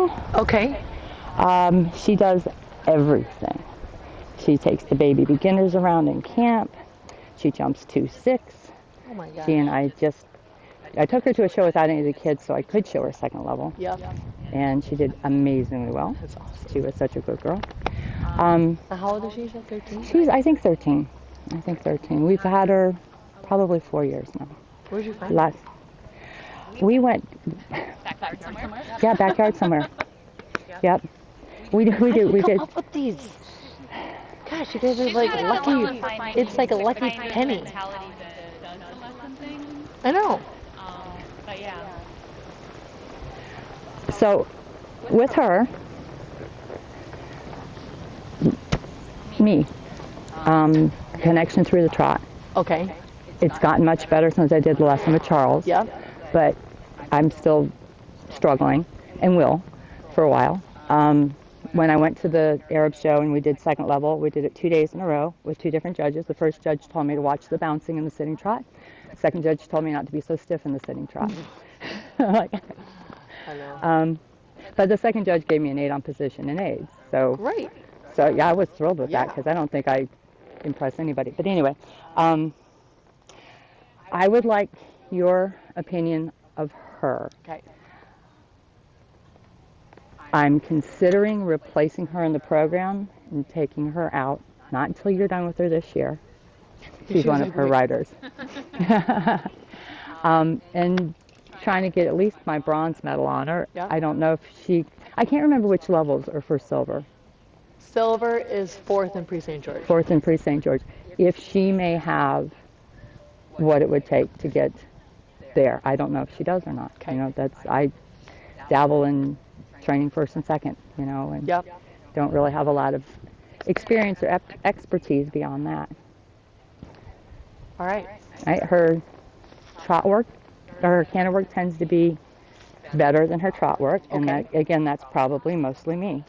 jumping. Okay. She does everything. She takes the baby beginners around in camp. She jumps 2-6. Oh my God. She and I took her to a show without any of the kids so I could show her second level. Yep. And she did amazingly well. That's awesome. She was such a good girl. How old is she? She's 13? She's, I think 13. We've had her probably 4 years now. Where'd you find her? We went... Backyard somewhere? Yeah, backyard somewhere. Yep. We did. Come up with these. Gosh, you guys are like lucky. It's like a lucky penny. I know. But yeah. So, with her, connection through the trot. Okay. It's gotten much better since I did the lesson with Charles. Yep. But I'm still struggling and will for a while. When I went to the Arab show and we did second level, we did it 2 days in a row with 2 different judges. The first judge told me to watch the bouncing in the sitting trot. The second judge told me not to be so stiff in the sitting trot. I know. But the second judge gave me an 8 on position in aids. So, Great. So yeah, I was thrilled with that because I don't think I impressed anybody. But anyway, I would like your opinion of her. Okay. I'm considering replacing her in the program and taking her out, not until you're done with her this year. She's one of her riders. And trying to get at least my bronze medal on her. Yeah. I don't know if I can't remember which levels are for silver. Silver is 4th in Pre-St. George. 4th in Pre-St. George. If she may have what it would take to get there. I don't know if she does or not. Okay. You know, I dabble in training first and second, you know, and don't really have a lot of experience or expertise beyond that. All right. Her trot work, or her canter work tends to be better than her trot work, and that's probably mostly me.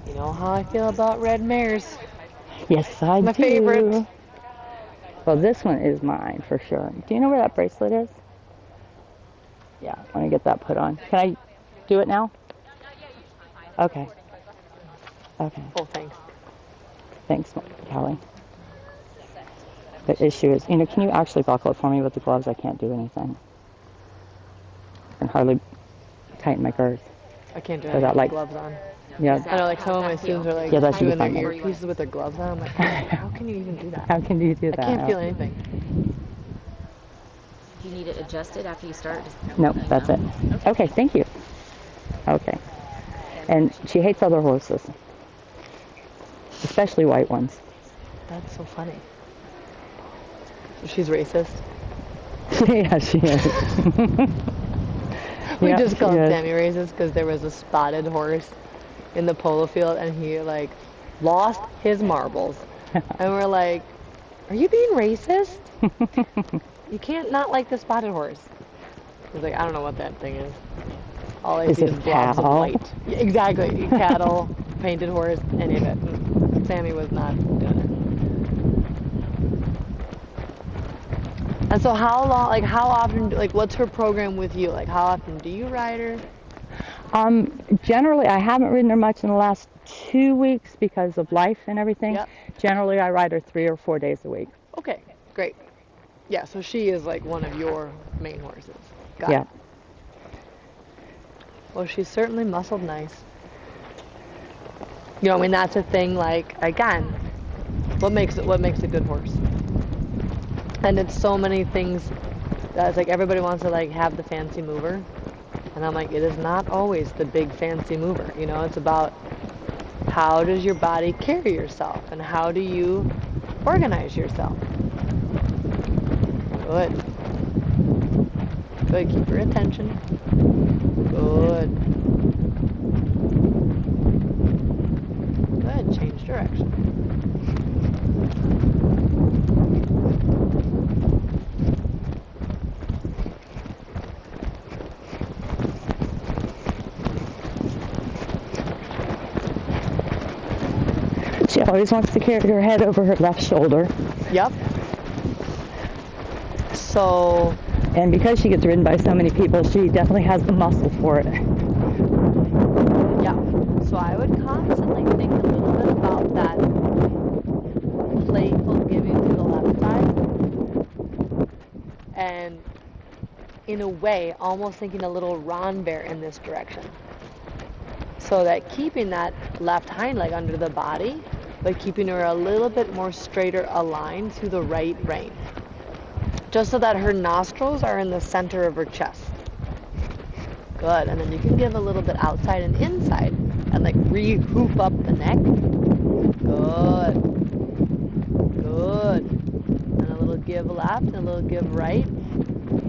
You know how I feel about red mares. Yes, I do. My favorite. Well, this one is mine for sure. Do you know where that bracelet is? Yeah, let me get that put on. Can I do it now? Okay. Okay. Oh, thanks. Thanks, Callie. The issue is, can you actually buckle it for me with the gloves? I can't do anything. I can hardly tighten my girth. I can't do So it that, with gloves on. Yeah. I know, like some of my students are like that should be doing their fine. earpieces with their gloves on. I'm like, how can you even do that? How can you do that? I can't feel anything. Do you need it adjusted after you start? Nope, that's it. Okay, thank you. Okay. And she hates other horses, especially white ones. That's so funny. She's racist. Yeah, she is. We just called Sammy racist because there was a spotted horse in the polo field and he like lost his marbles. And we're like, are you being racist? You can't not like the spotted horse. He's like, I don't know what that thing is. All I see is blobs of light. Yeah, exactly. Cattle, painted horse, any of it. And Sammy was not doing it. And so how long, like how often, like what's her program with you? Like how often do you ride her? Generally, I haven't ridden her much in the last 2 weeks because of life and everything. Yep. Generally, I ride her 3 or 4 days a week. Okay, great. Yeah, so she is like one of your main horses. Got Yeah. it. Well, she's certainly muscled nice. You know, I mean, that's a thing, like, again, what makes a good horse? And it's so many things that it's like everybody wants to like have the fancy mover. And I'm like, it is not always the big fancy mover. You know, it's about how does your body carry yourself and how do you organize yourself. Good. Good, keep your attention. Good. Good, change direction. She always wants to carry her head over her left shoulder. Yep. So, And because she gets ridden by so many people, she definitely has the muscle for it. Yeah. So I would constantly think a little bit about that playful giving to the left side. And in a way, almost thinking a little Ron bear in this direction. So that keeping that left hind leg under the body, but keeping her a little bit more straighter aligned to the right rein. Just so that her nostrils are in the center of her chest. Good, and then you can give a little bit outside and inside, and like re-hoop up the neck. Good. Good. And a little give left, and a little give right.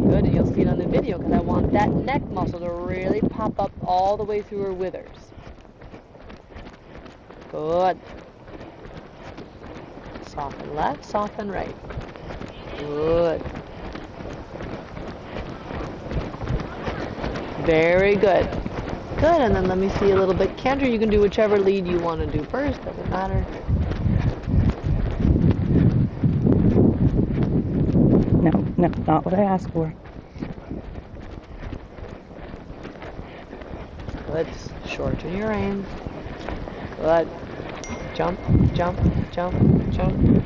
Good, and you'll see it on the video, because I want that neck muscle to really pop up all the way through her withers. Good. Soften left, soften right. Good. Very good. Good, and then let me see a little bit. Canter, you can do whichever lead you want to do first, doesn't matter. No, not what I asked for. Good. Shorten your reins. Good. Jump, jump, jump, jump.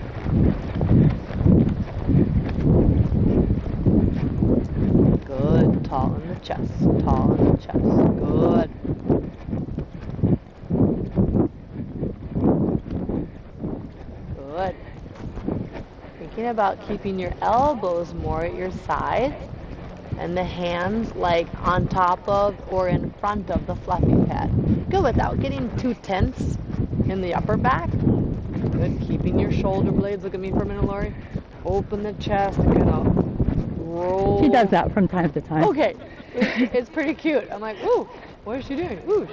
Good. Tall in the chest. Tall in the chest. Good. Good. Thinking about keeping your elbows more at your sides and the hands like on top of or in front of the fluffy pad. Good, without getting too tense in the upper back. Good, keeping your shoulder blades. Look at me for a minute, Lori. Open the chest and kind of roll. She does that from time to time. Okay, it's pretty cute. I'm like, ooh, what is she doing? Ooh,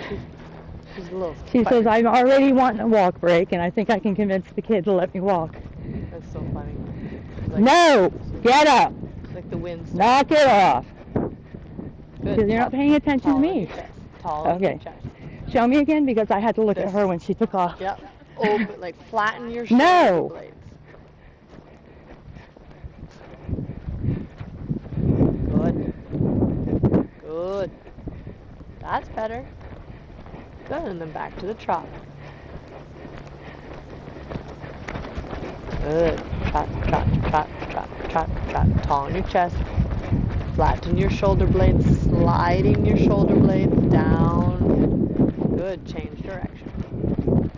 she's a little. She says, I'm already wanting a walk break, and I think I can convince the kid to let me walk. That's so funny. Like, No! Get up! Like the wind. Knock it off! Good. Because you're not paying attention to me. Tall Okay. in the chest. Show me again, because I had to look at her when she took off. Yep. Open, like flatten your shoulder No! blades. Good. Good. That's better. Good, and then back to the trot. Good. Trot, trot, trot, trot, trot, trot. Tall in your chest. Flatten your shoulder blades, sliding your shoulder blades down. Good, change direction.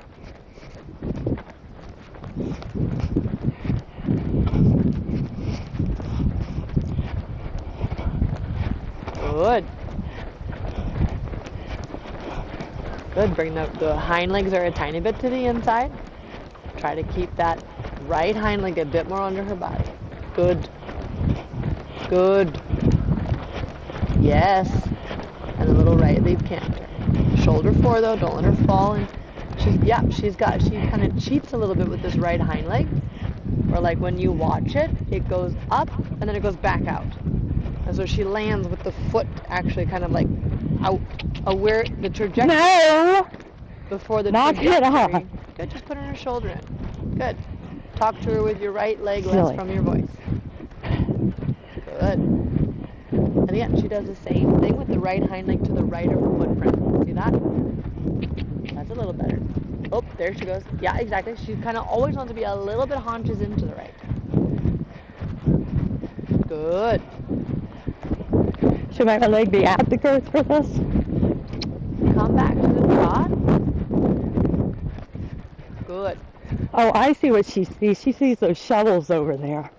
Good. Good, bring the hind legs are a tiny bit to the inside. Try to keep that right hind leg a bit more under her body. Good. Good. Yes. And a little right lead canter. Shoulder forward though, don't let her fall. And she kind of cheats a little bit with this right hind leg. Or like when you watch it, it goes up and then it goes back out. And so she lands with the foot actually kind of like out, where the trajectory. No! Before the Knock it off. Good, just put her shoulder in. Good. Talk to her with your right leg less Silly. from your voice. Good. And again, she does the same thing with the right hind leg to the right of her footprint. See that? That's a little better. Oh, there she goes. Yeah, exactly. She kind of always wants to be a little bit haunches into the right. Good. Should my leg be at the girth for this? Come back to the trot. Good. Oh, I see what she sees. She sees those shovels over there.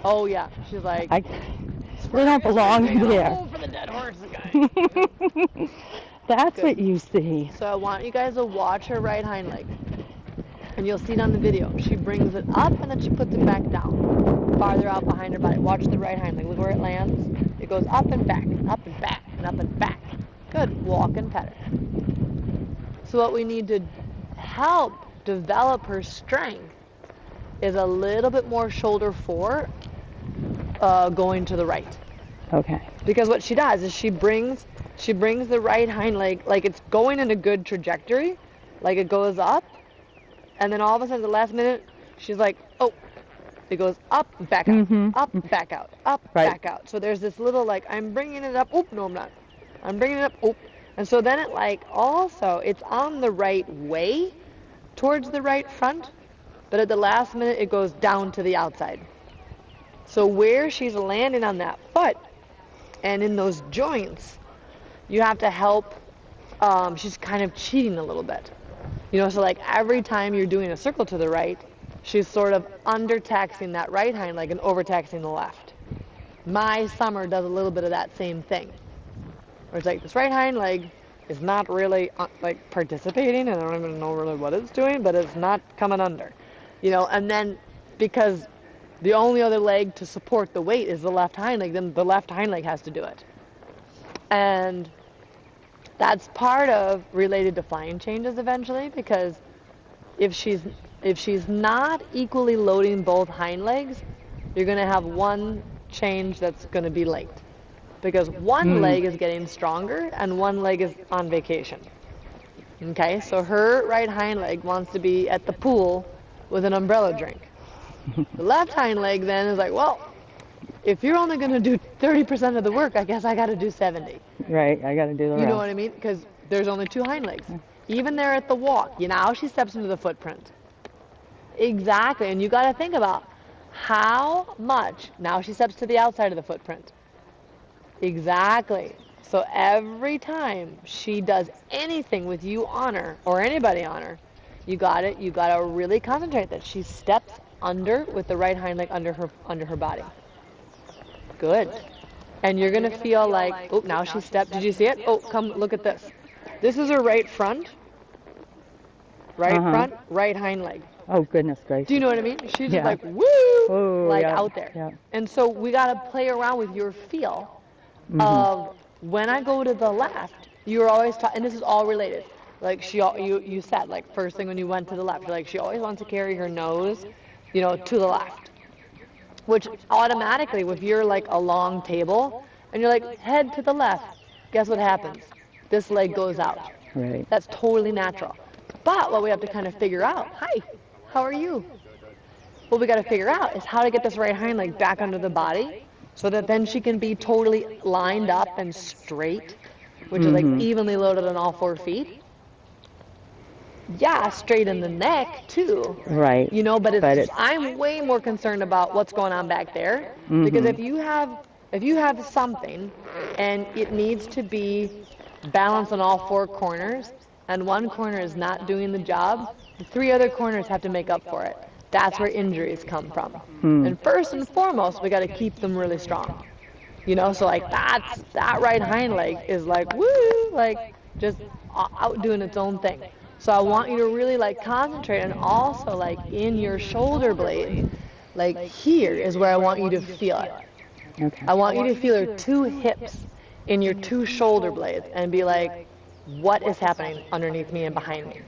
Oh, yeah. She's like, They don't belong there. oh, for the dead horse, guy. That's Good. what you see. So I want you guys to watch her right hind leg. And you'll see it on the video. She brings it up and then she puts it back down. Farther out behind her body. Watch the right hind leg. Look where it lands. It goes up and back, and up and back, and up and back. Good. Walk and pet her. So what we need to help develop her strength is a little bit more shoulder forward, going to the right. Okay. Because what she does is she brings the right hind leg, like it's going in a good trajectory, like it goes up, and then all of a sudden, the last minute, she's like, oh, it goes up, back out, up, back out, up, Right. back out. So there's this little like, I'm bringing it up, oop, no I'm not. I'm bringing it up, oop. And so then it like also, it's on the right way towards the right front, but at the last minute it goes down to the outside. So where she's landing on that foot and in those joints, you have to help, she's kind of cheating a little bit. You know, so like every time you're doing a circle to the right, she's sort of undertaxing that right hind leg and overtaxing the left. My Summer does a little bit of that same thing. Where it's like this right hind leg is not really like participating, and I don't even know really what it's doing, but it's not coming under. You know, and then because the only other leg to support the weight is the left hind leg, then the left hind leg has to do it. And that's part of related to flying changes eventually, because if she's not equally loading both hind legs, you're going to have one change that's going to be late. Because one leg is getting stronger and one leg is on vacation. Okay, so her right hind leg wants to be at the pool with an umbrella drink. The left hind leg then is like, well, if you're only going to do 30% of the work, I guess I got to do 70. Right, I got to do the rest. You know what I mean? Because there's only two hind legs. Even there at the walk, you know, now she steps into the footprint. Exactly, and you got to think about how much, now she steps to the outside of the footprint. Exactly. So every time she does anything with you on her, or anybody on her, you got to really concentrate that she steps under with the right hind leg under her body. Good. And you're going to feel like, oh, now she stepped. Did you see it? Oh, come look at this. This is her right front. Right front, right hind leg. Oh, goodness gracious. Do you know what I mean? She's just like, woo, out there. Yeah. And so we got to play around with your feel of when I go to the left, you're always and this is all related. Like you said, like first thing when you went to the left, like she always wants to carry her nose, you know, to the left. Which automatically, if you're like a long table and you're like head to the left, guess what happens? This leg goes out. Right. That's totally natural. But what we have to kind of figure out, hi, how are you? What we got to figure out is how to get this right hind leg back under the body so that then she can be totally lined up and straight, which is like evenly loaded on all 4 feet. Yeah, straight in the neck too. Right. You know, but I'm way more concerned about what's going on back there, because if you have something and it needs to be balanced on all 4 corners and one corner is not doing the job, the 3 other corners have to make up for it. That's where injuries come from. And first and foremost, we got to keep them really strong. You know, so like that right hind leg is like, woo, like just out doing its own thing. So I want you to really like concentrate, and also like in your shoulder blade, like here is where I want you to feel it. Okay. I want you to feel her 2 hips in your 2 shoulder blades and be like, what is happening underneath me and behind me?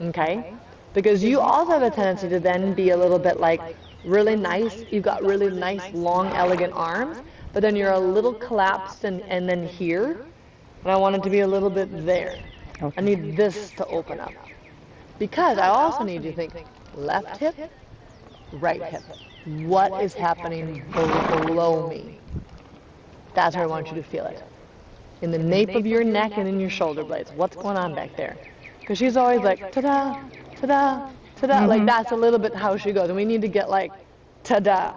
Okay? Because you also have a tendency to then be a little bit like really nice. You've got really nice, long, elegant arms, but then you're a little collapsed and then here. And I want it to be a little bit there. Okay. I need this to open up. Because I also need you to think left hip, right hip. What is happening below me? That's where I want you to feel it. In the nape of your neck and in your shoulder blades. What's going on back there? Because she's always like, ta-da, ta-da, ta-da. Like that's a little bit how she goes. And we need to get like, ta-da.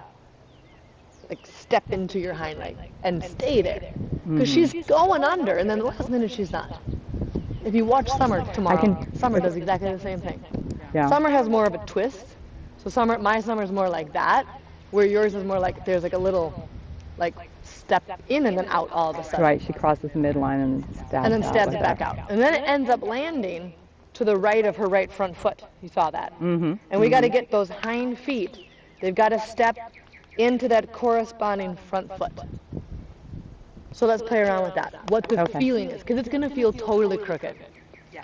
Like step into your hind leg and stay there. Because she's going under, and then the last minute she's not. If you watch Summer tomorrow, Summer does exactly the same thing. Yeah. Summer has more of a twist. So my Summer's more like that, where yours is more like there's like a little, like step in and then out all of a sudden. Right, she crosses the midline and stabs back out. And then it ends up landing to the right of her right front foot. You saw that. And we got to get those hind feet. They've got to step into that corresponding front foot. So let's play around with that. What the feeling is, because it's going to feel totally crooked.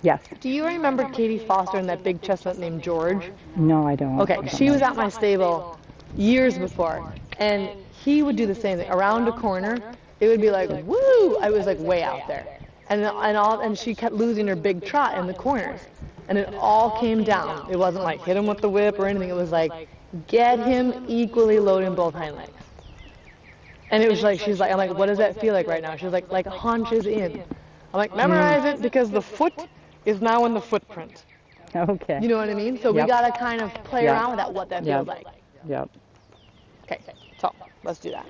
Yes. Do you remember Katie Foster and that big chestnut named George? No, I don't. Okay, she was at my stable years before, and he would do the same thing. Around a corner, it would be like, woo! I was like way out there. And she kept losing her big trot in the corners. And it all came down. It wasn't like hit him with the whip or anything. It was like get him equally load in both hind legs. And it was like, she's like, I'm like, what does that feel like right now? She's like haunches in. I'm like, memorize it because the foot is now in the footprint. Okay. You know what I mean? So we got to kind of play around with that, what that feels like. Yep. Okay, so let's do that.